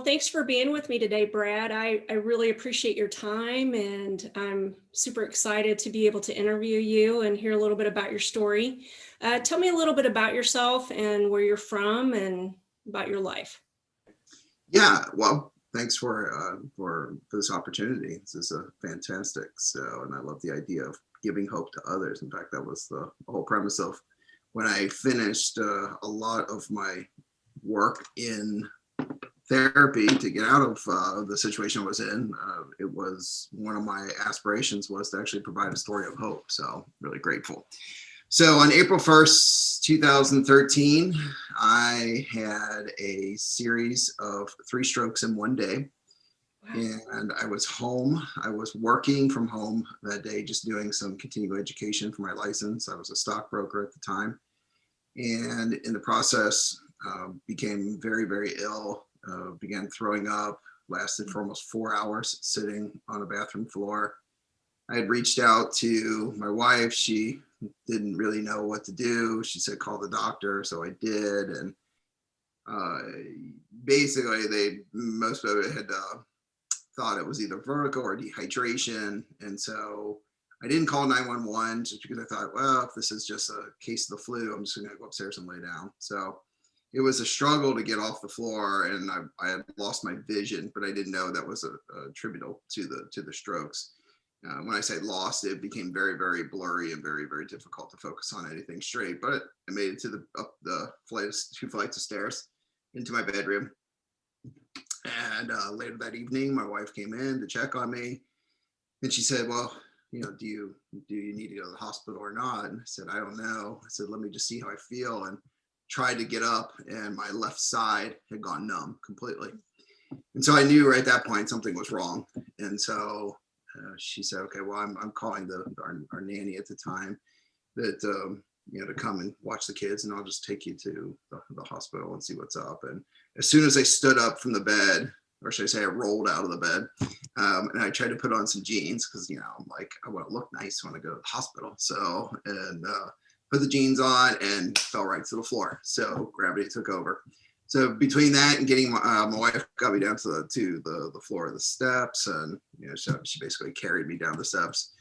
thanks for being with me today, Brad. I really appreciate your time, and I'm super excited to be able to interview you and hear a little bit about your story. Tell me a little bit about yourself and where you're from and about your life. Yeah, well, thanks for this opportunity. This is a fantastic. So, and I love the idea of giving hope to others. In fact, that was the whole premise of when I finished a lot of my work in therapy to get out of the situation I was in. It was one of my aspirations was to actually provide a story of hope. So, really grateful. So on April 1st, 2013, I had a series of 3 strokes in one day. Wow. And I was home. I was working from home that day, just doing some continuing education for my license. I was a stockbroker at the time. And in the process, became very, very ill, began throwing up, lasted for almost 4 hours sitting on a bathroom floor. I had reached out to my wife. She didn't really know what to do. She said, call the doctor. So I did. And basically, most of it had thought it was either vertigo or dehydration. And so I didn't call 911 just because I thought, well, if this is just a case of the flu, I'm just going to go upstairs and lay down. So it was a struggle to get off the floor, and I had lost my vision, but I didn't know that was attributable to the strokes. When I say lost, it became very, very blurry and very, very difficult to focus on anything straight. But I made it to up the 2 flights of stairs into my bedroom. And later that evening, my wife came in to check on me, and she said, "Well, do you need to go to the hospital or not?" And I said, "I don't know." I said, "Let me just see how I feel," and tried to get up, and my left side had gone numb completely. And so I knew right at that point something was wrong. And so she said, "Okay, well, I'm calling our nanny at the time that to come and watch the kids, and I'll just take you to the hospital and see what's up." And as soon as I stood up from the bed, or should I say, I rolled out of the bed, and I tried to put on some jeans because I'm like, I want to look nice when I go to the hospital. So and put the jeans on and fell right to the floor. So gravity took over. So between that and getting my wife got me down to the floor of the steps, and she basically carried me down the steps.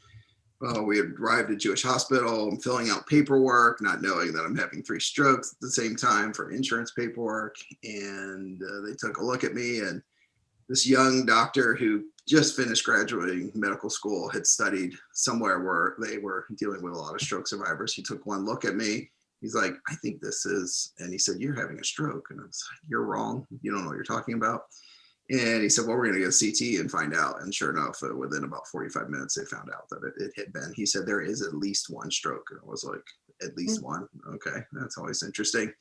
We had arrived at Jewish Hospital. I'm filling out paperwork, not knowing that I'm having 3 strokes at the same time for insurance paperwork. And they took a look at me, and this young doctor who just finished graduating medical school had studied somewhere where they were dealing with a lot of stroke survivors. He took one look at me. He's like, "I think this is," and he said, "You're having a stroke." And I was like, "You're wrong. You don't know what you're talking about." And he said, "Well, we're going to get a CT and find out." And sure enough, within about 45 minutes, they found out that it had been. He said, "There is at least 1 stroke." And I was like, "At least one? Okay, that's always interesting."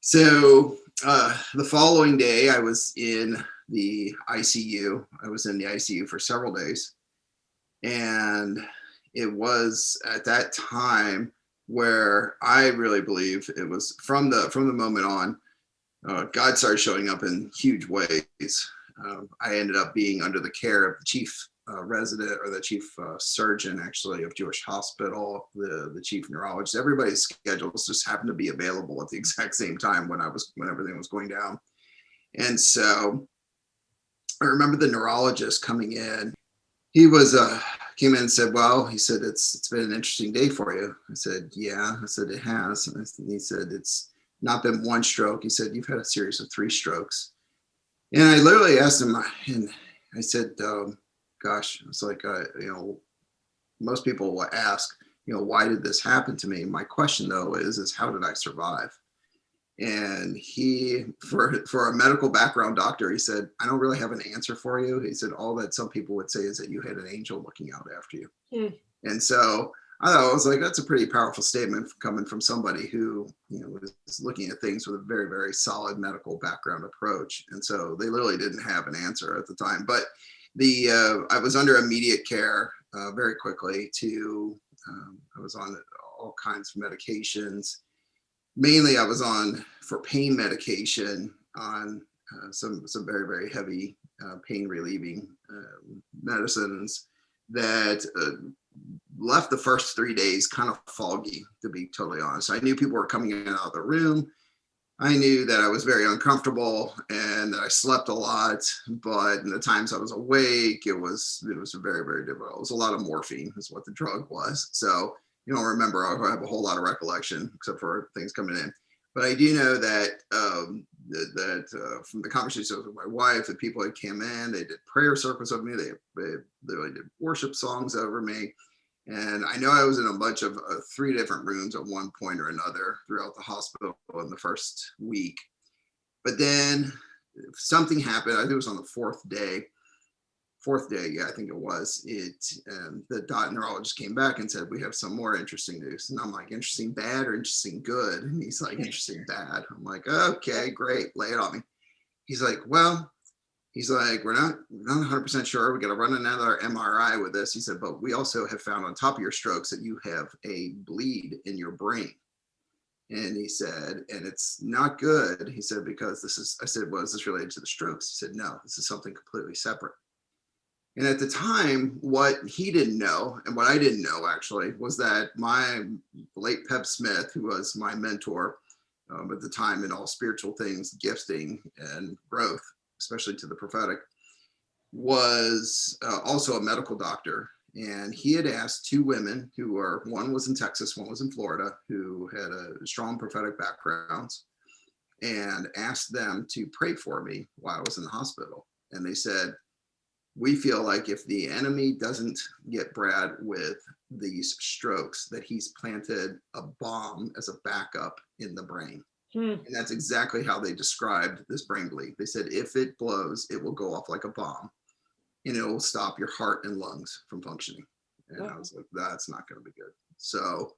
So the following day, I was in the ICU. I was in the ICU for several days. And it was at that time where I really believe it was from the moment on, God started showing up in huge ways. I ended up being under the care of the chief resident, or the chief surgeon, actually, of Jewish Hospital, the chief neurologist. Everybody's schedules just happened to be available at the exact same time when everything was going down. And so I remember the neurologist coming in. He came in and said, "Well," he said, it's been an interesting day for you." I said, "Yeah." I said, "It has." And he said, "It's not been 1 stroke." He said, "You've had a series of 3 strokes." And I literally asked him, and I said, "Gosh," it's like, most people will ask, "Why did this happen to me?" My question, though, is how did I survive? And he, for a medical background doctor, he said, "I don't really have an answer for you." He said, "All that some people would say is that you had an angel looking out after you." Mm. And so I thought, I was like, that's a pretty powerful statement coming from somebody who, was looking at things with a very, very solid medical background approach. And so they literally didn't have an answer at the time. But I was under immediate care very quickly I was on all kinds of medications. Mainly I was on, for pain medication, on some very, very heavy pain relieving medicines that left the first 3 days kind of foggy, to be totally honest. I knew people were coming in and out of the room. I knew that I was very uncomfortable and that I slept a lot, but in the times I was awake, it was very, very difficult. It was a lot of morphine is what the drug was. So you don't remember, I have a whole lot of recollection except for things coming in. But I do know that from the conversations with my wife, the people that came in, they did prayer circles over me. They did worship songs over me. And I know I was in a bunch of 3 different rooms at one point or another throughout the hospital in the first week. But then something happened. I think it was on the fourth day. Fourth day, yeah, I think it was. The neurologist came back and said, "We have some more interesting news." And I'm like, "Interesting bad or interesting good?" And he's like, "Interesting bad." I'm like, "Okay, great, lay it on me." He's like, "Well," he's like, we're not 100% sure. We got to run another MRI with this. He said, "But we also have found on top of your strokes that you have a bleed in your brain." And he said, "And it's not good." He said, "Because this is," I said, "Well, is this related to the strokes?" He said, "No, this is something completely separate." And at the time, what he didn't know, and what I didn't know actually, was that my late Pep Smith, who was my mentor at the time in all spiritual things, gifting and growth, especially to the prophetic, was also a medical doctor. And he had asked 2 women who were, one was in Texas, one was in Florida, who had a strong prophetic backgrounds, and asked them to pray for me while I was in the hospital. And they said, "We feel like if the enemy doesn't get Brad with these strokes, that he's planted a bomb as a backup in the brain." Hmm. And that's exactly how they described this brain bleed. They said, if it blows, it will go off like a bomb and it will stop your heart and lungs from functioning. And I Wow. was like, that's not going to be good. So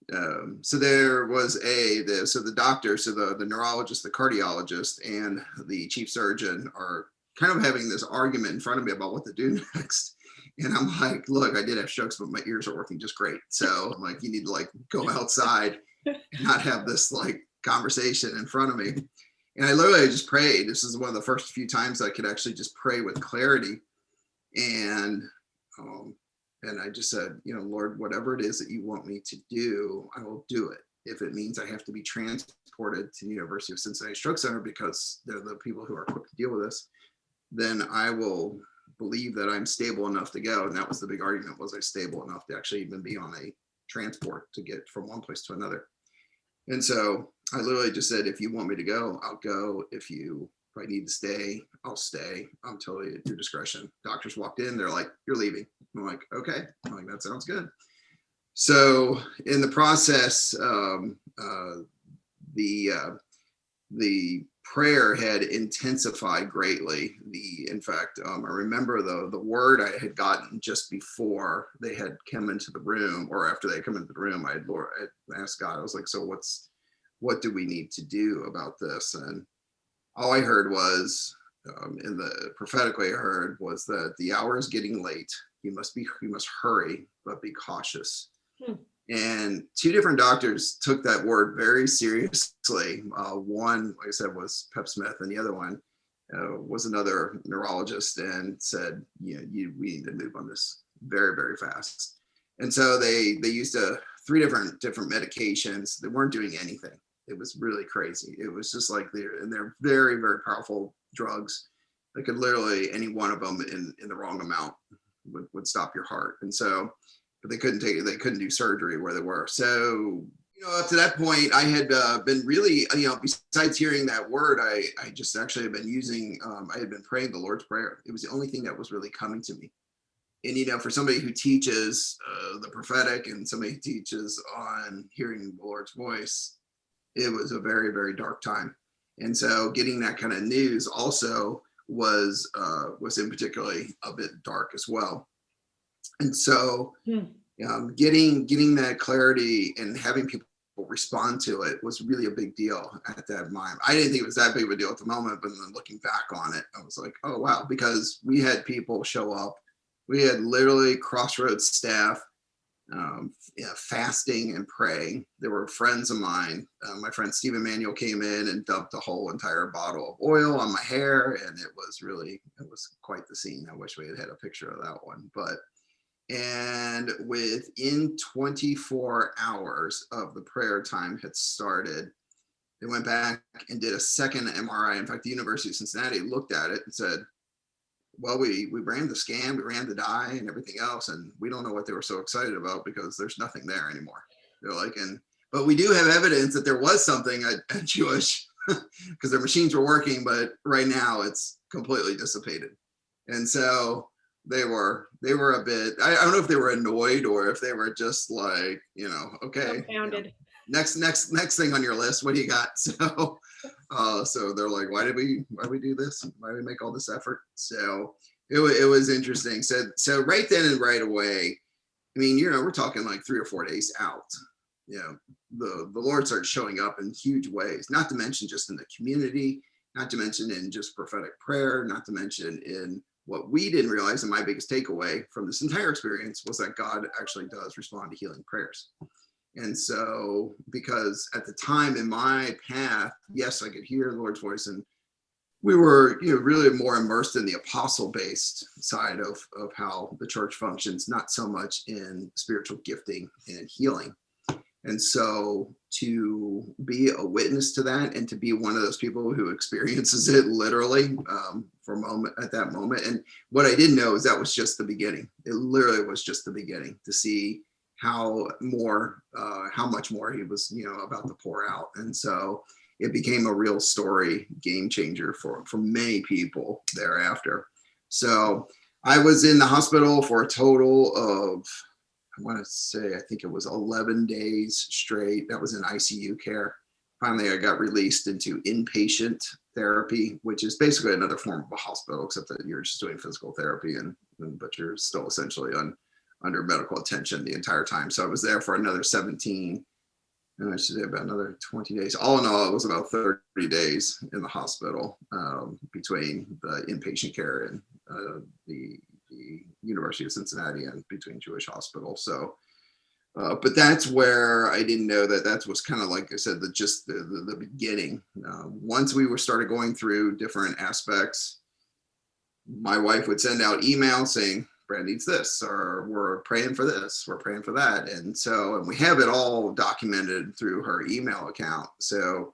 there was so the doctor, so the neurologist, the cardiologist, and the chief surgeon are kind of having this argument in front of me about what to do next. And I'm like, "Look, I did have strokes, but my ears are working just great." So I'm like, "You need to like go outside and not have this like conversation in front of me." And I literally just prayed. This is one of the first few times I could actually just pray with clarity. And um, and I just said, "Lord, whatever it is that you want me to do, I will do it. If it means I have to be transported to the University of Cincinnati Stroke Center because they're the people who are equipped to deal with this, then I will believe that I'm stable enough to go." And that was the big argument: was I stable enough to actually even be on a transport to get from one place to another? And so I literally just said, "If you want me to go, I'll go. If I need to stay, I'll stay. I'm totally at your discretion." Doctors walked in, they're like, "You're leaving." I'm like, "Okay." I'm like, "That sounds good." So in the process, the the prayer had intensified greatly. In fact, I remember the word I had gotten just before they had come into the room, or after they come into the room. I asked God. I was like, "So what do we need to do about this?" And all I heard was, in the prophetically I heard was that the hour is getting late. You must hurry, but be cautious. Hmm. And 2 different doctors took that word very seriously. One, like I said, was Pep Smith, and the other one was another neurologist, and said, "We need to move on this very, very fast." And so they used 3 different medications. They weren't doing anything. It was really crazy. It was just like they're very, very powerful drugs. They could literally, any one of them in the wrong amount would stop your heart. And so, but they couldn't do surgery where they were. So, up to that point, I had been really, besides hearing that word, I just actually had been using, I had been praying the Lord's Prayer. It was the only thing that was really coming to me. And, for somebody who teaches the prophetic, and somebody who teaches on hearing the Lord's voice, it was a very, very dark time. And so getting that kind of news also was in particularly a bit dark as well. And so Hmm. getting that clarity and having people respond to it was really a big deal at that time. I didn't think it was that big of a deal at the moment, but then looking back on it, I was like, "Oh wow," because we had people show up. We had literally Crossroads staff fasting and praying. There were friends of mine. My friend Steve Emanuel came in and dumped a whole entire bottle of oil on my hair, and it was quite the scene. I wish we had a picture of that one, but and within 24 hours of the prayer time had started, They went back and did a second MRI. In fact, the University of Cincinnati looked at it and said, well, we ran the scan, we ran the dye and everything else, and we don't know what they were so excited about because there's nothing there anymore. They're like, but we do have evidence that there was something at Jewish because their machines were working, but right now it's completely dissipated. And so they were a bit, I don't know if they were annoyed or if they were just like, okay, Dumbfounded. next thing on your list, what do you got? So they're like, why do we do this? Why do we make all this effort? So it was interesting. So right then and right away, I mean, we're talking like 3 or 4 days out. The Lord started showing up in huge ways, not to mention just in the community, not to mention in just prophetic prayer, not to mention in what we didn't realize. And my biggest takeaway from this entire experience was that God actually does respond to healing prayers. And so, because at the time in my path, yes, I could hear the Lord's voice, and we were, really more immersed in the apostle-based side of how the church functions, not so much in spiritual gifting and healing. And so, to be a witness to that, and to be one of those people who experiences it literally for a moment at that moment, and what I didn't know is that was just the beginning. It literally was just the beginning to see how much more he was, about to pour out. And so it became a real story game changer for many people thereafter. So I was in the hospital for a total of, I want to say, I think it was 11 days straight. That was in ICU care. Finally, I got released into inpatient therapy, which is basically another form of a hospital, except that you're just doing physical therapy, but you're still essentially under medical attention the entire time. So I was there for another 17, and I should say about another 20 days. All in all, it was about 30 days in the hospital between the inpatient care and the University of Cincinnati and between Jewish Hospital. So, but that's where I didn't know that was kind of, like I said, the beginning. Once we started going through different aspects, my wife would send out emails saying, Brad needs this, or we're praying for this, we're praying for that. And we have it all documented through her email account. So,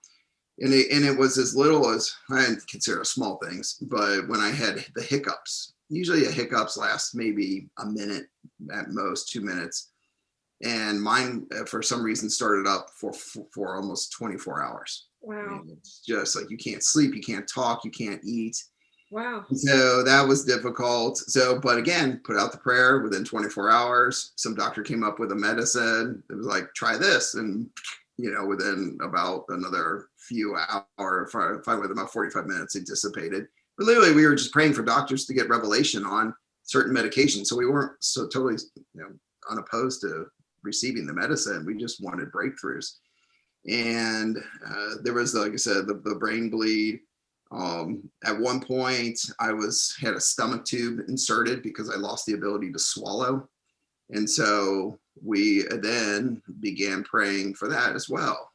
and it was as little as, I consider small things, but when I had the hiccups, usually the hiccups last maybe a minute, at most 2 minutes. And mine, for some reason, started up for almost 24 hours. Wow. I mean, it's just like, you can't sleep, you can't talk, you can't eat. Wow. So that was difficult. So, but again, put out the prayer within 24 hours. Some doctor came up with a medicine. It was like, try this. And, within about another few hours, finally about 45 minutes, it dissipated. But literally, we were just praying for doctors to get revelation on certain medications. So we weren't so totally, unopposed to receiving the medicine. We just wanted breakthroughs. And there was, like I said, the brain bleed. At one point, I had a stomach tube inserted because I lost the ability to swallow. And so we then began praying for that as well,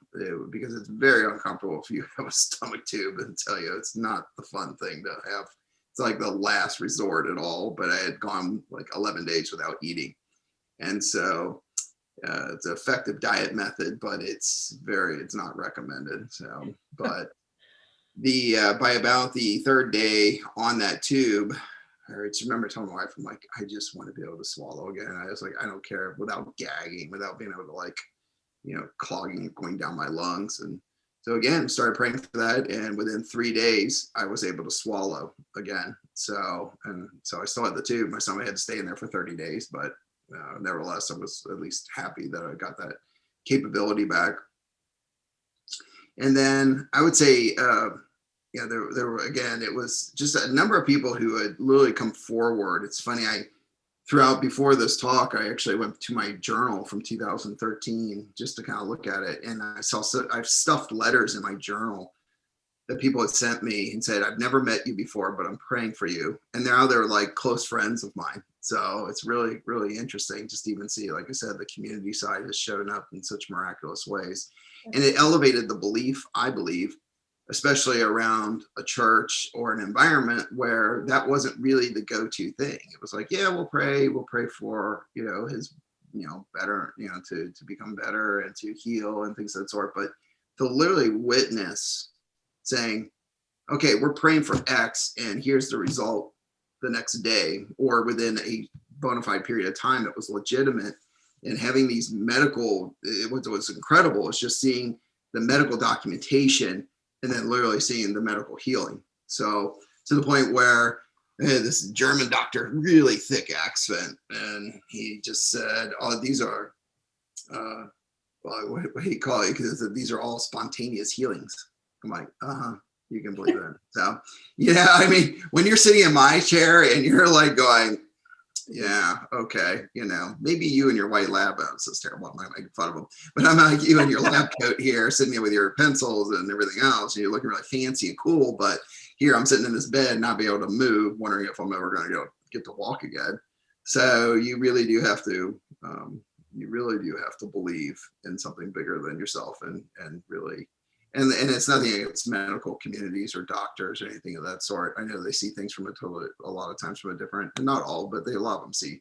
because it's very uncomfortable if you have a stomach tube, and tell you it's not the fun thing to have. It's like the last resort at all. But I had gone like 11 days without eating. And so it's an effective diet method, but it's not recommended. So, but by about the third day on that tube, I just remember telling my wife, I'm like, I just want to be able to swallow again. I was like, I don't care, without gagging, without being able to clogging, going down my lungs. And so again, started praying for that. And within 3 days, I was able to swallow again. So I still had the tube. My stomach had to stay in there for 30 days, but nevertheless, I was at least happy that I got that capability back. And then I would say, there were, again, it was just a number of people who had literally come forward. It's funny, before this talk, I actually went to my journal from 2013 just to kind of look at it. And I've stuffed letters in my journal that people had sent me and said, I've never met you before, but I'm praying for you. And now they're like close friends of mine. So it's really, really interesting just to even see, like I said, the community side has shown up in such miraculous ways. And it elevated the belief, I believe, especially around a church or an environment where that wasn't really the go-to thing. It was like, yeah, we'll pray for, his, better, to become better and to heal and things of that sort. But to literally witness saying, okay, we're praying for X and here's the result the next day or within a bona fide period of time that was legitimate. And having these medical, was incredible. It's just seeing the medical documentation and then literally seeing the medical healing. So to the point where this German doctor, really thick accent, and he just said, "Oh, these are what do you call it? Because these are all spontaneous healings." I'm like, you can believe it. So, yeah, I mean, when you're sitting in my chair and you're like going, yeah, okay, maybe you and your white lab, this is terrible, I'm not making fun of them, but I'm like you and your lab coat here, sitting there with your pencils and everything else, and you're looking really fancy and cool, but here I'm sitting in this bed, not be able to move, wondering if I'm ever going to get to walk again. So you really do have to, believe in something bigger than yourself, and really, and it's nothing against medical communities or doctors or anything of that sort. I know they see things from a lot of times from a different, and not all, but a lot of them see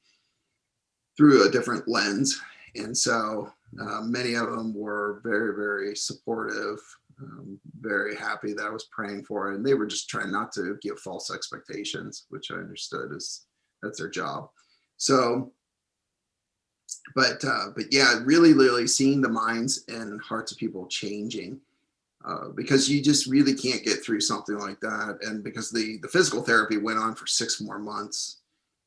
through a different lens. And so many of them were very, very supportive, very happy that I was praying for it. And they were just trying not to give false expectations, which I understood that's their job. So, but yeah, really, really seeing the minds and hearts of people changing. Because you just really can't get through something like that. And because the physical therapy went on for 6 more months.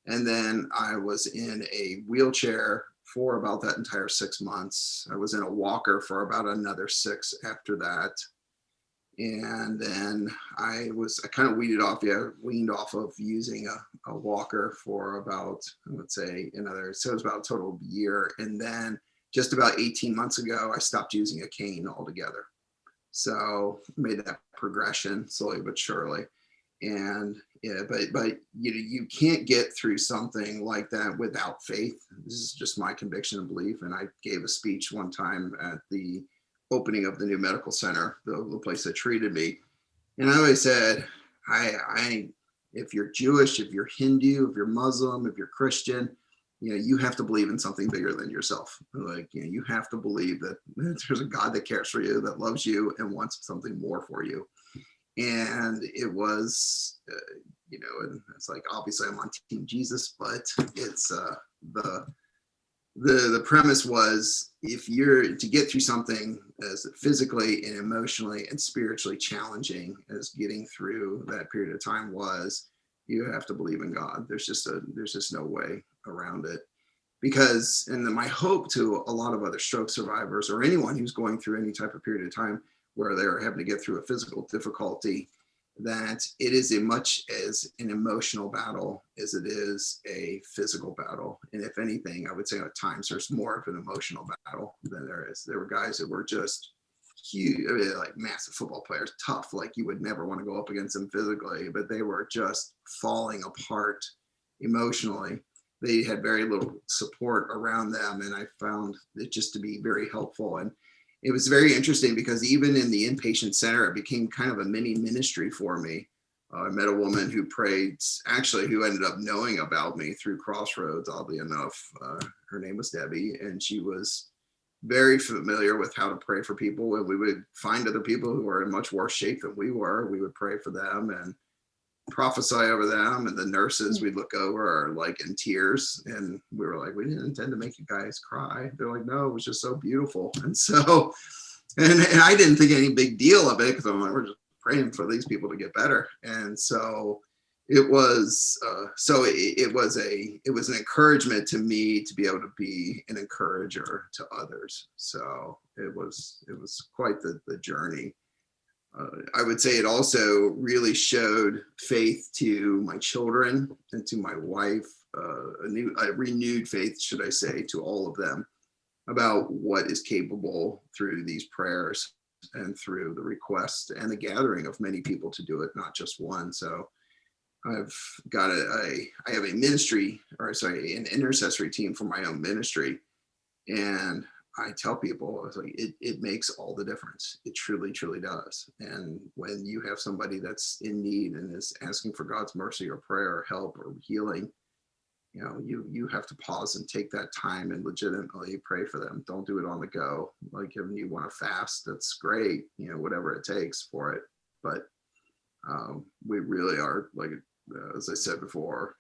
And then I was in a wheelchair for about that entire 6 months. I was in a walker for about another 6 after that. And then I kind of weaned off of using a walker for about, let's say so it was about a total of a year. And then just about 18 months ago, I stopped using a cane altogether. So made that progression slowly but surely. And yeah, but you can't get through something like that without faith. This is just my conviction and belief. And I gave a speech one time at the opening of the new medical center, the place that treated me. And I always said, I if you're Jewish, if you're Hindu, if you're Muslim, if you're Christian, you have to believe in something bigger than yourself. Like, you have to believe that there's a God that cares for you, that loves you, and wants something more for you. And it was, and it's like, obviously I'm on Team Jesus, but it's the premise was, if you're to get through something as physically and emotionally and spiritually challenging as getting through that period of time was, you have to believe in God. There's just no way around it. Because, and then my hope to a lot of other stroke survivors or anyone who's going through any type of period of time where they're having to get through a physical difficulty, that it is as much as an emotional battle as it is a physical battle. And if anything, I would say at times there's more of an emotional battle than there is. There were guys that were just huge, like massive football players, tough, like you would never want to go up against them physically, but they were just falling apart emotionally. They had very little support around them, and I found it just to be very helpful. And it was very interesting because even in the inpatient center, it became kind of a mini ministry for me. I met a woman who prayed, actually, who ended up knowing about me through Crossroads, oddly enough. Her name was Debbie, and she was very familiar with how to pray for people. And we would find other people who were in much worse shape than we were. We would pray for them and prophesy over them, and the nurses we'd look over are like in tears, and we were like, we didn't intend to make you guys cry. They're like, no, it was just so beautiful. And so and I didn't think any big deal of it, because I'm like, we're just praying for these people to get better. And so it was it was an encouragement to me to be able to be an encourager to others. So it was quite the journey. I would say it also really showed faith to my children and to my wife, a renewed faith, should I say, to all of them about what is capable through these prayers and through the request and the gathering of many people to do it, not just one. So I've got I have a ministry, or sorry, an intercessory team for my own ministry. And I tell people, it's like, it makes all the difference. It truly, truly does. And when you have somebody that's in need and is asking for God's mercy or prayer or help or healing, you have to pause and take that time and legitimately pray for them. Don't do it on the go. Like if you want to fast, that's great, whatever it takes for it. But we really are, like, as I said before,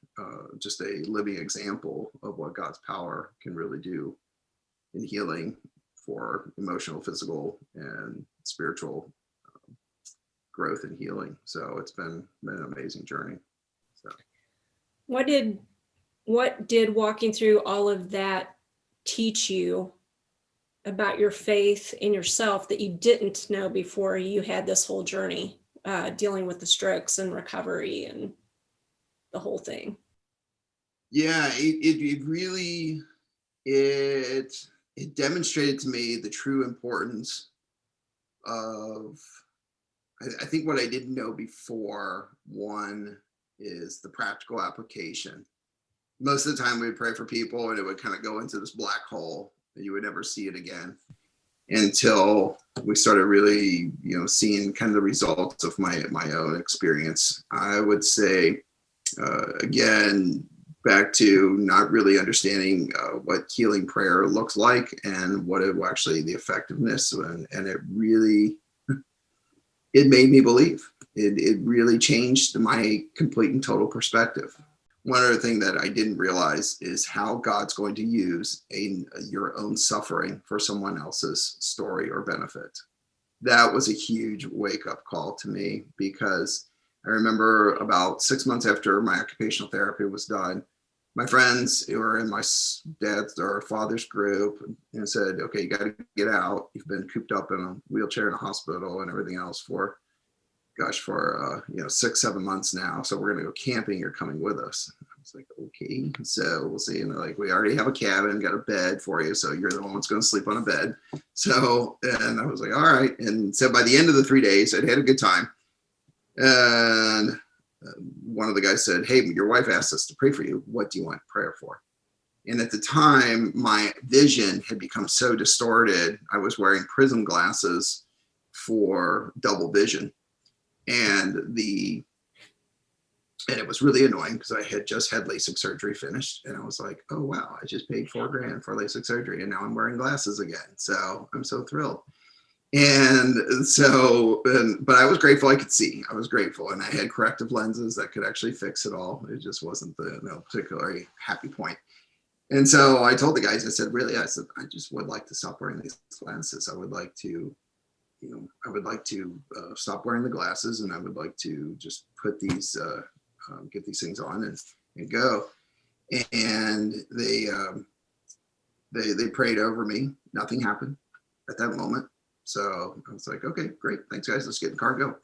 just a living example of what God's power can really do in healing for emotional, physical, and spiritual growth and healing. So it's been an amazing journey. So what did walking through all of that teach you about your faith in yourself that you didn't know before you had this whole journey, dealing with the strokes and recovery and the whole thing? Yeah, it really, it demonstrated to me the true importance of, I think what I didn't know before, one is the practical application. Most of the time we'd pray for people and it would kind of go into this black hole and you would never see it again until we started really, seeing kind of the results of my own experience. I would say, again, back to not really understanding what healing prayer looks like and what it actually, the effectiveness, and it really, it made me believe. It really changed my complete and total perspective. One other thing that I didn't realize is how God's going to use your own suffering for someone else's story or benefit. That was a huge wake-up call to me, because I remember about 6 months after my occupational therapy was done, my friends who were in my dad's or father's group and said, okay, you got to get out. You've been cooped up in a wheelchair in a hospital and everything else for 6-7 months now. So we're going to go camping. You're coming with us. I was like, okay, so we'll see. And they're like, we already have a cabin, got a bed for you. So you're the one that's going to sleep on a bed. So, and I was like, all right. And so by the end of the 3 days, I'd had a good time. And one of the guys said, hey, your wife asked us to pray for you. What do you want prayer for? And at the time, my vision had become so distorted. I was wearing prism glasses for double vision. And it was really annoying because I had just had LASIK surgery finished. And I was like, oh, wow, I just paid $4,000 for LASIK surgery. And now I'm wearing glasses again. So I'm so thrilled. And so, but I was grateful I could see. I was grateful. And I had corrective lenses that could actually fix it all. It just wasn't no particularly happy point. And so I told the guys, I said, really, I said, I just would like to stop wearing these glasses. I would like to, stop wearing the glasses, and I would like to just put these, get these things on and go. And they prayed over me. Nothing happened at that moment. So I was like, okay, great. Thanks, guys. Let's get in the car and go.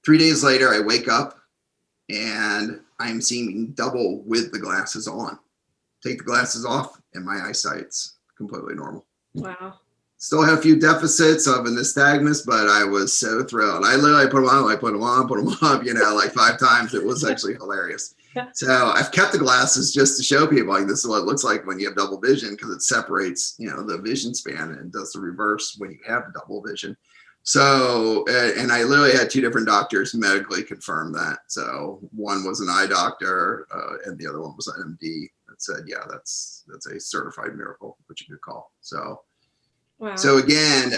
3 days later, I wake up and I'm seeing double with the glasses on. Take the glasses off and my eyesight's completely normal. Wow. Still have a few deficits of a nystagmus, but I was so thrilled. I literally put them on, like 5 times. It was actually hilarious. So I've kept the glasses just to show people, like, this is what it looks like when you have double vision, because it separates, the vision span, and does the reverse when you have double vision. So, and I literally had 2 different doctors medically confirm that. So one was an eye doctor, and the other one was an MD that said, yeah, that's a certified miracle, which you could call. So. Wow. So again,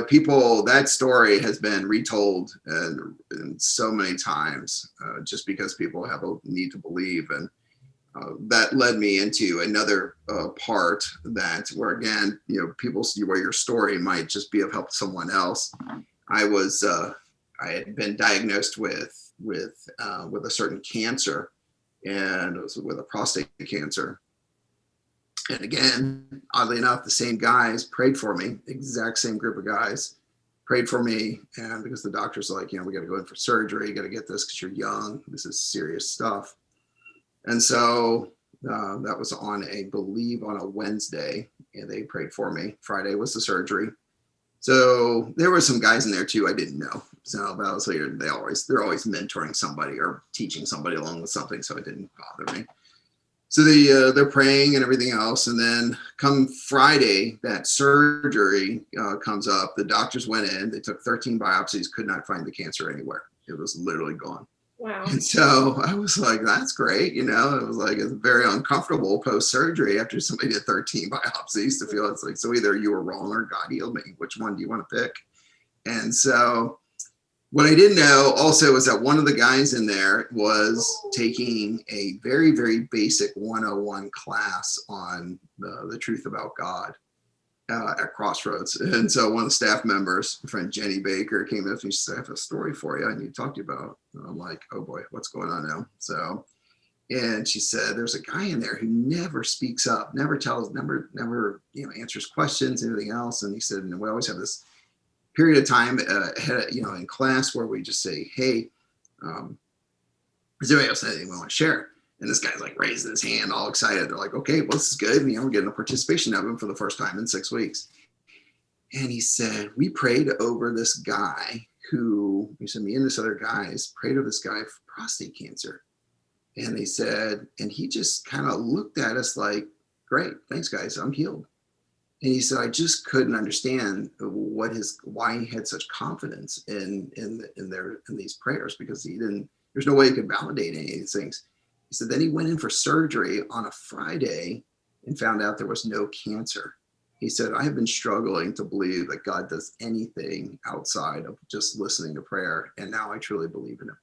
people, that story has been retold and so many times, just because people have a need to believe. And that led me into another part where, again, people see where your story might just be of help to someone else. I had been diagnosed with a certain cancer, and it was with a prostate cancer. And again, oddly enough, the same guys prayed for me, exact same group of guys prayed for me. And because the doctor's like, we got to go in for surgery, you got to get this because you're young. This is serious stuff. And so that was on a Wednesday, and they prayed for me. Friday was the surgery. So there were some guys in there too I didn't know. So that was weird. They're always mentoring somebody or teaching somebody along with something. So it didn't bother me. So they're praying and everything else. And then come Friday, that surgery comes up. The doctors went in, they took 13 biopsies, could not find the cancer anywhere. It was literally gone. Wow. And so I was like, that's great. You know, it was like, it's very uncomfortable post surgery after somebody did 13 biopsies to feel it's like, so either you were wrong or God healed me. Which one do you want to pick? And so what I didn't know also was that one of the guys in there was taking a very, very basic 101 class on the truth about God at Crossroads. And so one of the staff members, my friend Jenny Baker, came up to me and said, I have a story for you I need to talk to you about. And I'm like, oh boy, what's going on now? So, and she said, there's a guy in there who never speaks up, never tells, never, answers questions, anything else. And he said, and we always have this period of time in class where we just say, hey, is there anybody else anything we want to share? And this guy's like raising his hand, all excited. They're like, okay, well, this is good. We're getting a participation of him for the first time in 6 weeks. And he said, we prayed over this guy he said, me and this other guys prayed over this guy for prostate cancer. And they said, and he just kind of looked at us like, great, thanks guys, I'm healed. And he said, I just couldn't understand why he had such confidence in these prayers, because there's no way he could validate any of these things. He said, then he went in for surgery on a Friday and found out there was no cancer. He said, I have been struggling to believe that God does anything outside of just listening to prayer. And now I truly believe in him.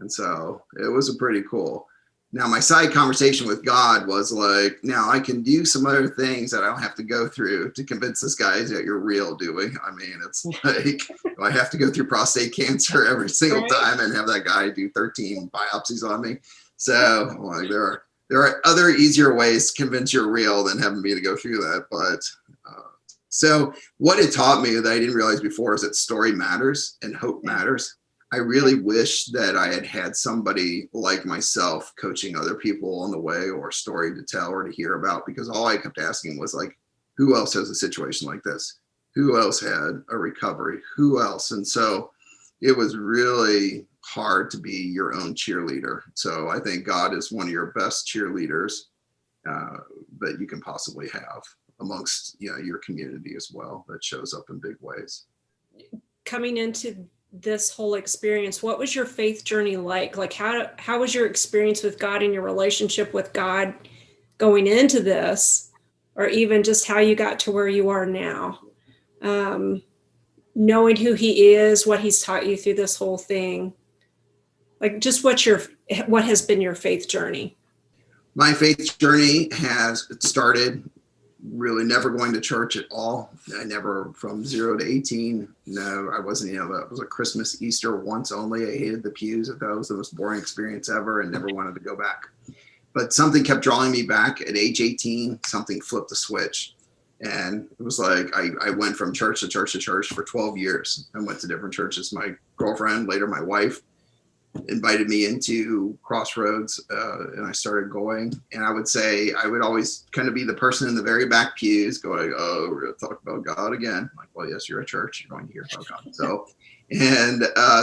And so it was a pretty cool. Now, my side conversation with God was like, now I can do some other things that I don't have to go through to convince this guy that you're real doing. I mean, it's like, do I have to go through prostate cancer every single time and have that guy do 13 biopsies on me? So like, there are other easier ways to convince you're real than having me to go through that. But so what it taught me that I didn't realize before is that story matters and hope matters. I really wish that I had had somebody like myself coaching other people on the way, or a story to tell or to hear about, because all I kept asking was like, who else has a situation like this? Who else had a recovery? Who else? And so it was really hard to be your own cheerleader. So I think God is one of your best cheerleaders that you can possibly have amongst your community as well, that shows up in big ways. Coming into this whole experience, what was your faith journey like? Like how was your experience with God and your relationship with God going into this, or even just how you got to where you are now? Knowing who he is, what he's taught you through this whole thing. Like just what has been your faith journey? My faith journey has started really never going to church at all. I never, from 0 to 18, no, I wasn't, that was a Christmas, Easter once only. I hated the pews. I thought it was the most boring experience ever and never wanted to go back. But something kept drawing me back. At age 18, something flipped the switch. And it was like, I went from church to church to church for 12 years. I went to different churches. My girlfriend, later my wife, invited me into Crossroads, and I started going. And I would say I would always kind of be the person in the very back pews going, oh, we're going to talk about God again. I'm like, well, yes, you're a church. You're going to hear about God. So,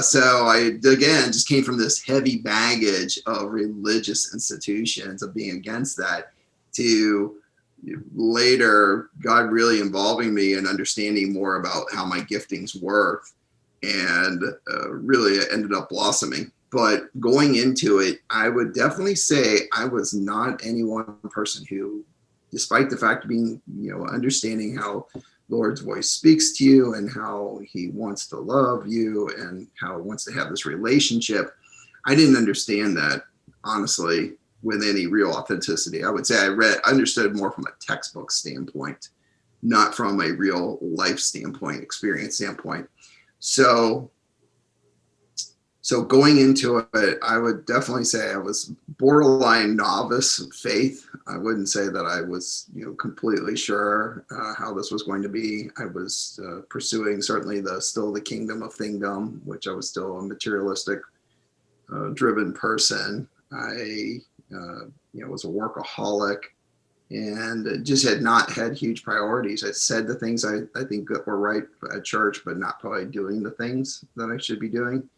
so I, again, just came from this heavy baggage of religious institutions, of being against that, to later God really involving me and understanding more about how my giftings work, and really it ended up blossoming. But going into it, I would definitely say I was not any one person who, despite the fact of being, understanding how Lord's voice speaks to you and how he wants to love you and how he wants to have this relationship, I didn't understand that, honestly, with any real authenticity. I would say I understood more from a textbook standpoint, not from a real life standpoint, experience standpoint. So going into it, I would definitely say I was borderline novice faith. I wouldn't say that I was, completely sure how this was going to be. I was pursuing certainly still the kingdom of thingdom, which I was still a materialistic driven person. I, was a workaholic and just had not had huge priorities. I said the things I think that were right at church, but not probably doing the things that I should be doing.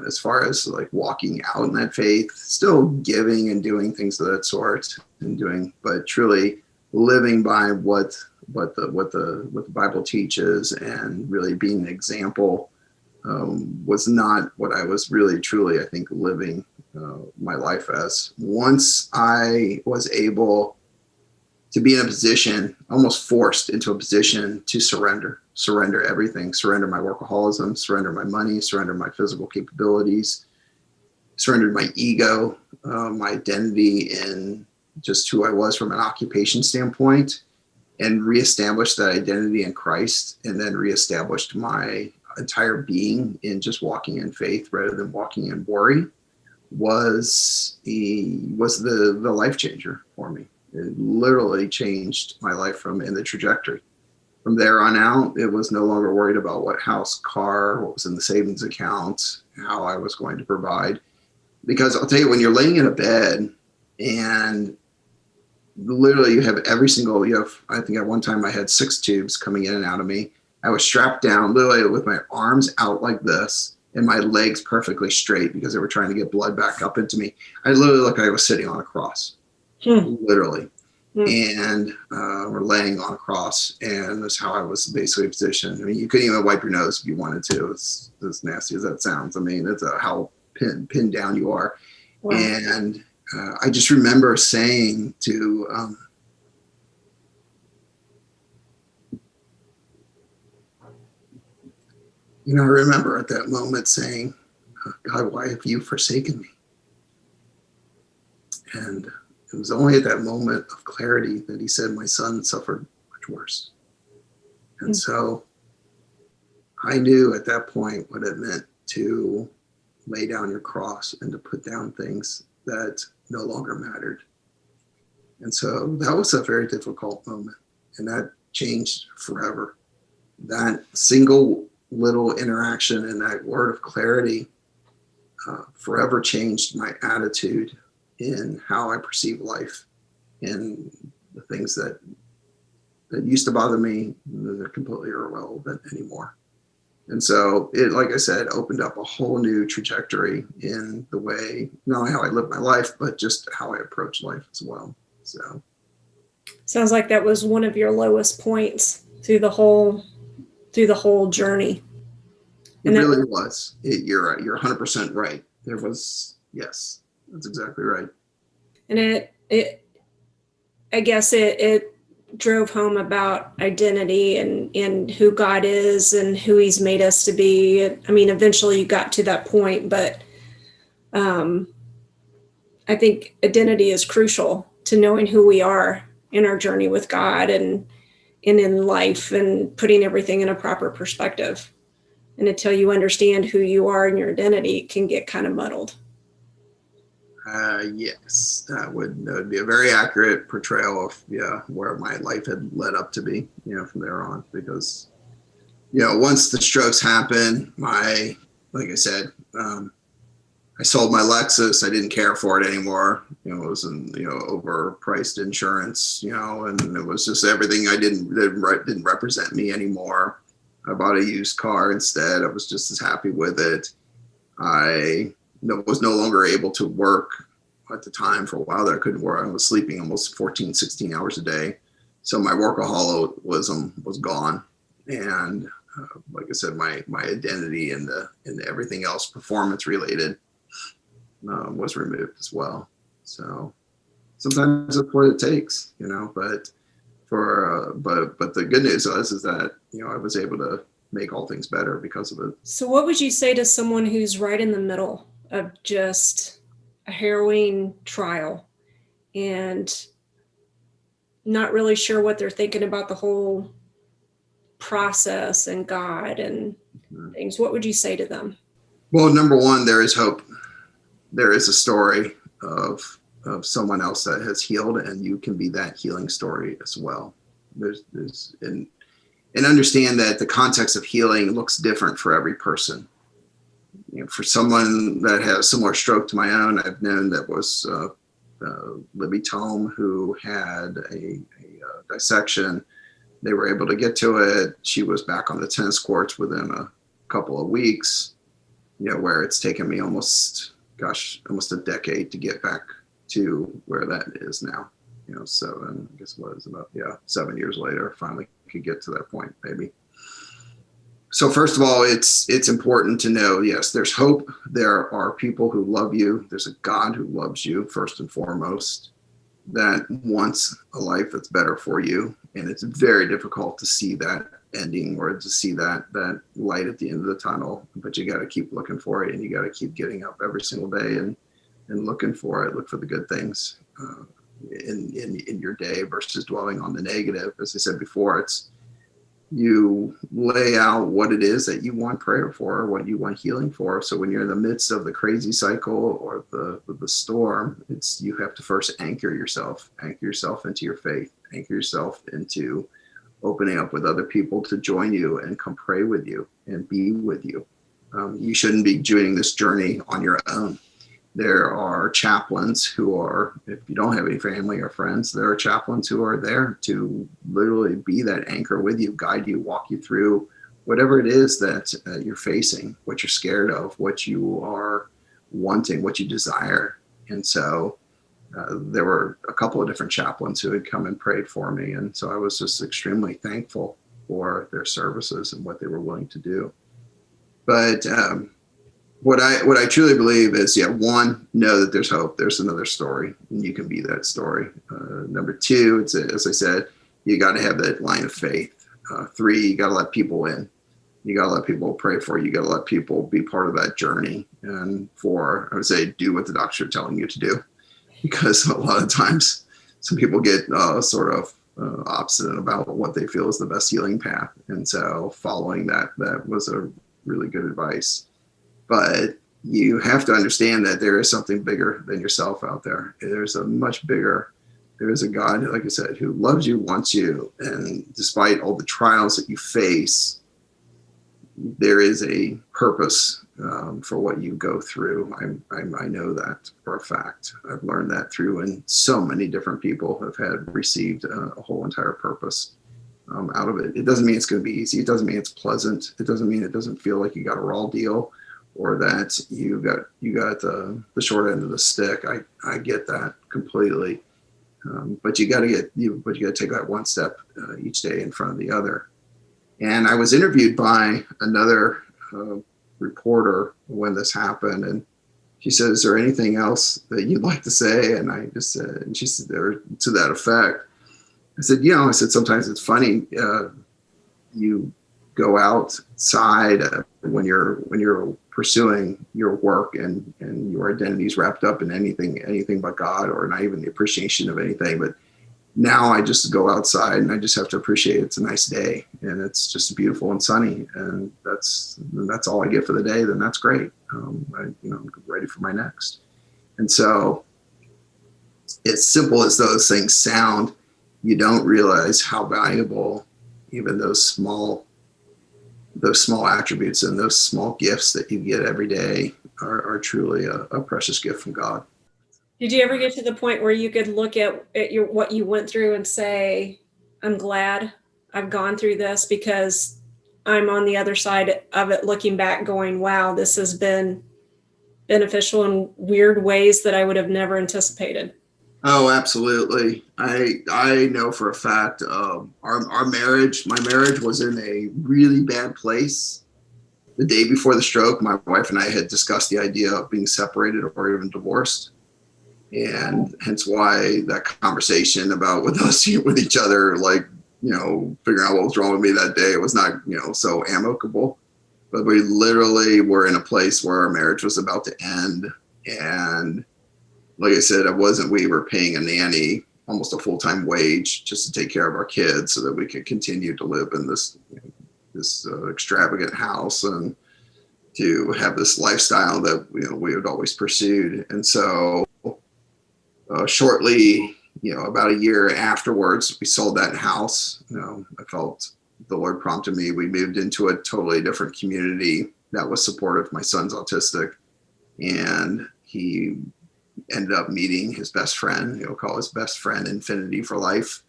As far as like walking out in that faith, still giving and doing things of that sort but truly living by what the Bible teaches and really being an example was not what I was really, truly, I think, living my life as. Once I was able to be in a position, almost forced into a position to surrender everything, surrender my workaholism, surrender my money, surrender my physical capabilities, surrendered my ego, my identity in just who I was from an occupation standpoint, and reestablished that identity in Christ, and then reestablished my entire being in just walking in faith rather than walking in worry, was the life changer for me. It literally changed my life in the trajectory. From there on out, it was no longer worried about what house, car, what was in the savings account, how I was going to provide. Because I'll tell you, when you're laying in a bed and literally you have I think at one time I had 6 tubes coming in and out of me. I was strapped down literally with my arms out like this and my legs perfectly straight because they were trying to get blood back up into me. I literally looked like I was sitting on a cross, literally. And we're laying on a cross, and that's how I was basically positioned. I mean, you couldn't even wipe your nose if you wanted to. It's as nasty as that sounds. I mean, it's how pinned down you are. Wow. And I just remember saying to I remember at that moment saying, God, why have you forsaken me? And it was only at that moment of clarity that he said, my son suffered much worse. And so I knew at that point what it meant to lay down your cross and to put down things that no longer mattered. And so that was a very difficult moment, and that changed forever. That single little interaction and that word of clarity forever changed my attitude in how I perceive life, and the things that used to bother me, they're completely irrelevant anymore. And so it, like I said, opened up a whole new trajectory in the way, not only how I live my life, but just how I approach life as well. So sounds like that was one of your lowest points through the whole journey. It really was. You're 100% right. There was, yes, that's exactly right. And I guess it drove home about identity and who God is and who he's made us to be. I mean, eventually you got to that point, but I think identity is crucial to knowing who we are in our journey with God and in life, and putting everything in a proper perspective. And until you understand who you are and your identity, it can get kind of muddled. Yes, that would be a very accurate portrayal of where my life had led up to be, from there on. Because once the strokes happened, like I said, I sold my Lexus. I didn't care for it anymore. It was overpriced insurance, and it was just everything didn't represent me anymore. I bought a used car instead. I was just as happy with it. I was no longer able to work at the time. For a while there, I couldn't work. I was sleeping almost 14, 16 hours a day. So my workaholism was gone. And like I said, my identity and everything else performance related was removed as well. So sometimes that's what it takes, but the good news is that, I was able to make all things better because of it. So what would you say to someone who's right in the middle of just a harrowing trial and not really sure what they're thinking about the whole process and God and things? What would you say to them? Well, number one, there is hope. There is a story of someone else that has healed, and you can be that healing story as well. And understand that the context of healing looks different for every person. For someone that has a similar stroke to my own, I've known that was Libby Tome, who had a dissection. They were able to get to it. She was back on the tennis courts within a couple of weeks, where it's taken me almost a decade to get back to where that is now. I guess it was about 7 years later, finally could get to that point, maybe. So first of all, it's important to know, yes, there's hope. There are people who love you. There's a God who loves you first and foremost, that wants a life that's better for you. And it's very difficult to see that ending or to see that light at the end of the tunnel. But you got to keep looking for it, and you got to keep getting up every single day and looking for it. Look for the good things in your day versus dwelling on the negative. As I said before, it's you lay out what it is that you want prayer for, what you want healing for. So when you're in the midst of the crazy cycle or the storm, it's you have to first anchor yourself into your faith, anchor yourself into opening up with other people to join you and come pray with you and be with you. You shouldn't be doing this journey on your own. There are chaplains who are, if you don't have any family or friends, there are chaplains who are there to literally be that anchor with you, guide you, walk you through whatever it is that you're facing, what you're scared of, what you are wanting, what you desire. And so there were a couple of different chaplains who had come and prayed for me. And so I was just extremely thankful for their services and what they were willing to do. But what I truly believe is, one, know that there's hope. There's another story, and you can be that story. Number two, it's as I said, you got to have that line of faith. Three, you got to let people in. You got to let people pray for you. You got to let people be part of that journey. And four, I would say, do what the doctors are telling you to do, because a lot of times some people get sort of obstinate about what they feel is the best healing path. And so following that was a really good advice. But you have to understand that there is something bigger than yourself out there. There is a God, like I said, who loves you, wants you. And despite all the trials that you face, there is a purpose for what you go through. I know that for a fact. I've learned that through, and so many different people have received a whole entire purpose out of it. It doesn't mean it's going to be easy. It doesn't mean it's pleasant. It doesn't mean it doesn't feel like you got a raw deal, or that you got the short end of the stick. I get that completely, but you got to take that one step each day in front of the other. And I was interviewed by another reporter when this happened, and she said, "Is there anything else that you'd like to say?" And I just said, and she said, to that effect. I said, I said, sometimes it's funny. You go outside when you're pursuing your work and your identity is wrapped up in anything but God, or not even the appreciation of anything. But now I just go outside and I just have to appreciate it's a nice day and it's just beautiful and sunny, and that's all I get for the day. Then that's great. I'm ready for my next. And so, as simple as those things sound, you don't realize how valuable even those small attributes and those small gifts that you get every day are truly a precious gift from God. Did you ever get to the point where you could look at what you went through and say, I'm glad I've gone through this, because I'm on the other side of it, looking back going, wow, this has been beneficial in weird ways that I would have never anticipated? Oh, absolutely. I know for a fact my marriage was in a really bad place. The day before the stroke, my wife and I had discussed the idea of being separated or even divorced. And hence why that conversation about with each other, figuring out what was wrong with me that day, it was not, so amicable. But we literally were in a place where our marriage was about to end. And like I said, we were paying a nanny almost a full-time wage just to take care of our kids so that we could continue to live in this extravagant house and to have this lifestyle that we had always pursued. And so shortly, about a year afterwards, we sold that house. I felt the Lord prompted me. We moved into a totally different community that was supportive. My son's autistic, and he ended up meeting his best friend. He'll call his best friend Infinity for life.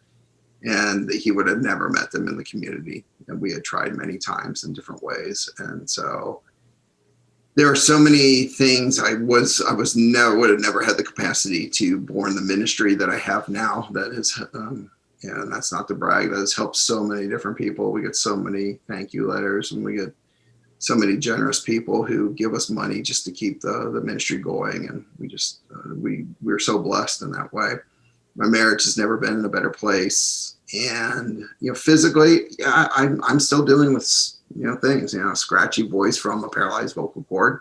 And he would have never met them in the community. And we had tried many times in different ways. And so there are so many things I would have never had the capacity to born the ministry that I have now that has And that's not to brag. That has helped so many different people. We get so many thank you letters, and we get so many generous people who give us money just to keep the ministry going. And we just, we're so blessed in that way. My marriage has never been in a better place. And, physically, yeah, I'm still dealing with, things, scratchy voice from a paralyzed vocal cord.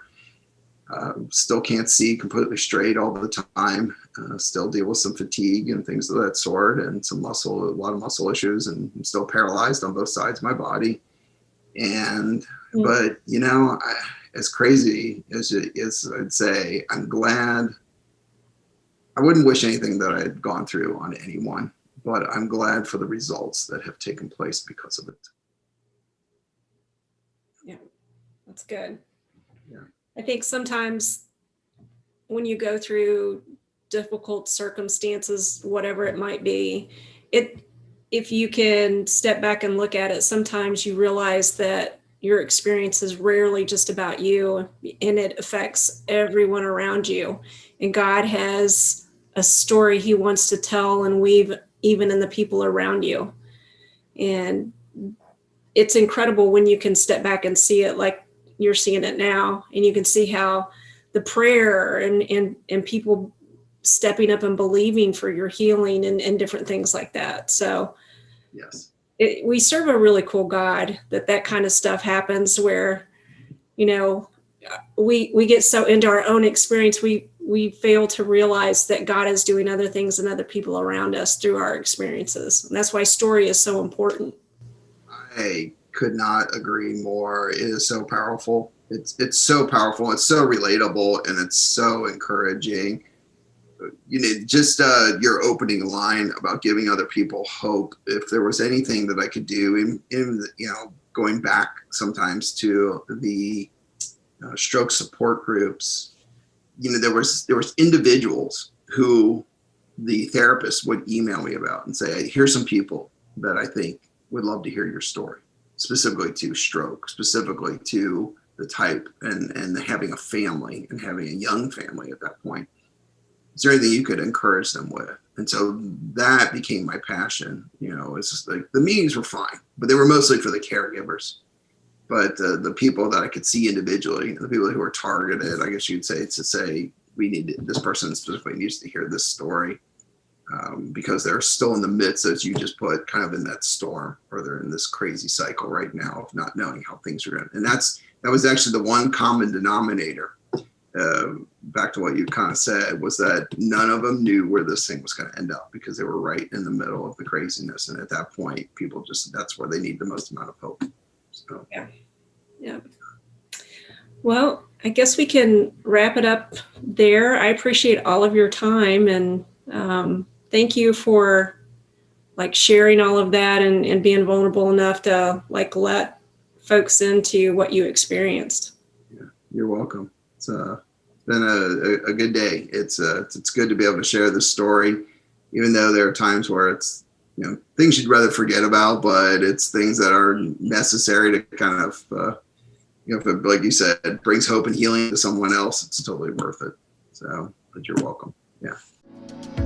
Still can't see completely straight all the time. Still deal with some fatigue and things of that sort, and a lot of muscle issues, and I'm still paralyzed on both sides of my body. And, but, as crazy as it is, I'd say I'm glad. I wouldn't wish anything that I had gone through on anyone, but I'm glad for the results that have taken place because of it. Yeah, that's good. Yeah. I think sometimes when you go through difficult circumstances, whatever it might be, if you can step back and look at it, sometimes you realize that your experience is rarely just about you, and it affects everyone around you. And God has a story he wants to tell and weave even in the people around you. And it's incredible when you can step back and see it like you're seeing it now, and you can see how the prayer and people stepping up and believing for your healing and different things like that. So yes, we serve a really cool God that kind of stuff happens where, we get so into our own experience, we fail to realize that God is doing other things in other people around us through our experiences. And that's why story is so important. I could not agree more. It is so powerful. It's so powerful. It's so relatable, and it's so encouraging. Just your opening line about giving other people hope. If there was anything that I could do in going back sometimes to the stroke support groups, there was individuals who the therapist would email me about and say, hey, here's some people that I think would love to hear your story, specifically to stroke, specifically to the type and having a family and having a young family at that point. Is there anything you could encourage them with? And so that became my passion. It's just like the meetings were fine, but they were mostly for the caregivers. But the people that I could see individually, the people who were targeted, I guess you'd say, to say, this person specifically needs to hear this story, because they're still in the midst, as you just put, kind of in that storm, or they're in this crazy cycle right now of not knowing how things are going. And that was actually the one common denominator. Back to what you kind of said, was that none of them knew where this thing was going to end up, because they were right in the middle of the craziness. And at that point, people that's where they need the most amount of hope. So. Yeah. Well, I guess we can wrap it up there. I appreciate all of your time, and thank you for sharing all of that and being vulnerable enough to let folks into what you experienced. Yeah, you're welcome. It's been a good day. It's good to be able to share this story, even though there are times where it's things you'd rather forget about, but it's things that are necessary to kind of if it, like you said, brings hope and healing to someone else, it's totally worth it. So, but you're welcome. Yeah.